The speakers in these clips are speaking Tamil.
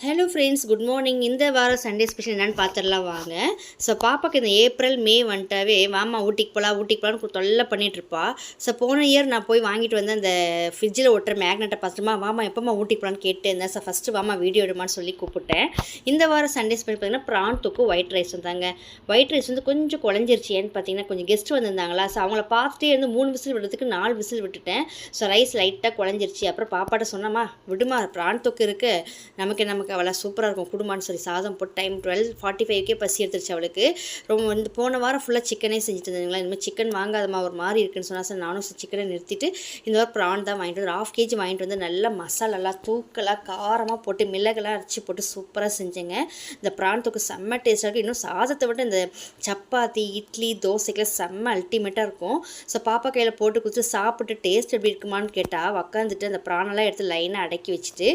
Hello friends, good morning. இந்த வாரம் சண்டே ஸ்பெஷல் என்னென்னு பார்த்துடலாம் வாங்க. ஸோ பாப்பாக்கு இந்த ஏப்ரல் மே வந்துட்டாவே வாமா ஊட்டிக்கு போகலான்னு தொல்லை பண்ணிகிட்ருப்பா. ஸோ போன இயர் நான் போய் வாங்கிட்டு வந்து அந்த ஃப்ரிட்ஜில் ஒட்டுற மேக்னெட்டை பார்த்துட்டுமா வாமா எப்போம்மா ஊட்டிக்கு போகலான்னு கேட்டு இருந்தேன். ஸோ ஃபஸ்ட்டு வாமா வீடியோ எடுமான்னு சொல்லி கூப்பிட்டேன். இந்த வாரம் சண்டே ஸ்பெஷல் பார்த்திங்கன்னா ப்ரான் தொக்கு ஒயிட் ரைஸ் வந்தாங்க. ஒயிட் ரைஸ் வந்து கொஞ்சம் குழஞ்சிருச்சு. ஏன்னு பார்த்தீங்கன்னா கொஞ்சம் கெஸ்ட்டு வந்திருந்தாங்களா. ஸோ அவங்கள பார்த்துட்டே இருந்து 3 விசில் விடுறதுக்கு 4 விசில் விட்டுட்டேன். ஸோ ரைஸ் லைட்டாக குழஞ்சிருச்சு. அப்புறம் பாப்பாட்ட சொன்னம்மா விடுமா ப்ரான் தொக்கு இருக்குது, நமக்கு அவளை சூப்பராக இருக்கும் குடும்பம்னு சொல்லி சாதம் போட்டு டைம் 12:45 பசி எடுத்துருச்சு அவளுக்கு. ரொம்ப வந்து போன வாரம் ஃபுல்லாக சிக்கனே செஞ்சுட்டு இருந்தீங்களா. இனிமேல் சிக்கன் வாங்காதமா ஒரு மாதிரி இருக்குன்னு சொன்னால் சார் நானும் சிக்கனை நிறுத்திட்டு இந்த வாரம் ப்ரான் தான் வாங்கிட்டு வந்து 1/2 kg வாங்கிட்டு வந்து நல்லா மசாலாலாம் தூக்கலாக காரமாக போட்டு மிளகெல்லாம் அரைச்சி போட்டு சூப்பராக செஞ்சேங்க. இந்த ப்ரான் தொக்கு செம்ம டேஸ்ட்டாக இருக்கும். இன்னும் சாதத்தை விட்டு இந்த சப்பாத்தி இட்லி தோசைக்கெல்லாம் செம்ம அல்டிமேட்டாக இருக்கும். ஸோ பாப்பா கையில் போட்டு கொடுத்து சாப்பிட்டு டேஸ்ட் எப்படி இருக்குமான்னு கேட்டால் உக்காந்துட்டு அந்த ப்ரானெல்லாம் எடுத்து லைனாக அடக்கி வச்சுட்டு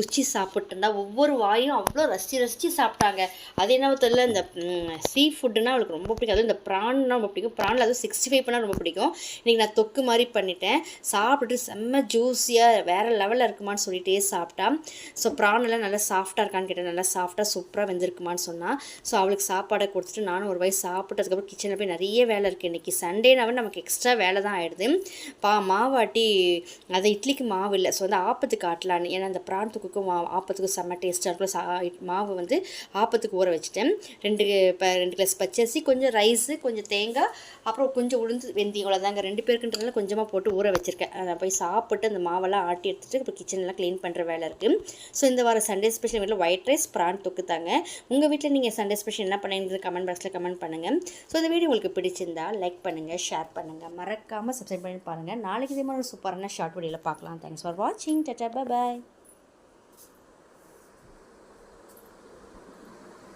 ருச்சி சாப்பிட்டுருந்தா ஒவ்வொரு வாயும் அவ்வளோ ரசித்து சாப்பிட்டாங்க. அது என்ன தெரியல, இந்த சீ ஃபுட்டுன்னா அவளுக்கு ரொம்ப பிடிக்கும். அதுவும் இந்த ப்ரான்னா ரொம்ப பிடிக்கும். ப்ரானில் அதுவும் 65 பண்ணால் ரொம்ப பிடிக்கும். இன்றைக்கி நான் தொக்கு மாதிரி பண்ணிட்டேன். சாப்பிட்டுட்டு செம்ம ஜூஸியாக வேறு லெவலில் இருக்குமான்னு சொல்லிட்டே சாப்பிட்டா. ஸோ ப்ரானெல்லாம் நல்லா சாஃப்டாக இருக்கான்னு கேட்டேன். நல்லா சாஃப்டாக சூப்பராக வெந்திருக்குமான்னு சொன்னால். ஸோ அவளுக்கு சாப்பாடை கொடுத்துட்டு நானும் ஒரு வாய் சாப்பிட்டு அதுக்கப்புறம் கிச்சனில் போய் நிறைய வேலை இருக்குது. இன்றைக்கி சண்டேனாவே நமக்கு எக்ஸ்ட்ரா வேலை தான் ஆகிடுது. மாவாட்டி அதை இட்லிக்கு மாவு இல்லை. ஸோ வந்து ஆப்பத்துக்கு ஆட்டலான்னு, ஏன்னா அந்த ப்ரான் தொக்குக்கும் ஆப்பத்துக்கும் செம்ம டேஸ்ட்டாக இருக்கும். மாவு வந்து ஆப்பத்துக்கு ஊற வச்சுட்டேன். 2 கிளாஸ் பச்சரிசி, கொஞ்சம் ரைஸு, கொஞ்சம் தேங்காய், அப்புறம் கொஞ்சம் உளுந்து வெந்தயம், அவ்வளோதாங்க. 2 பேருக்குன்றதுனால கொஞ்சமாக போட்டு ஊற வச்சுருக்கேன். அதை போய் சாப்பிட்டு அந்த மாவெல்லாம் ஆட்டி எடுத்துகிட்டு இப்போ கிச்சன்லாம் க்ளீன் பண்ணுற வேலை இருக்குது. ஸோ இந்த வாரம் சண்டே ஸ்பெஷல் வீட்டில் ஒயிட் ரைஸ் ப்ரான் தொக்கு தாங்க. உங்கள் வீட்டில் நீங்கள் சண்டே ஸ்பெஷல் என்ன பண்ணுங்கிறது கமெண்ட் பாக்ஸில் கமெண்ட் பண்ணுங்கள். ஸோ இந்த வீடியோ உங்களுக்கு பிடிச்சிருந்தா லைக் பண்ணுங்கள், ஷேர் பண்ணுங்கள், மறக்காமல் சப்ஸ்கிரைப் பண்ணி பாருங்கள். நாளைக்கு இதே மாதிரி ஒரு சூப்பரான ஷார்ட் வீடியோவில் பார்க்கலாம். தேங்க்ஸ் ஃபார் வாட்சிங். Tata, bye bye.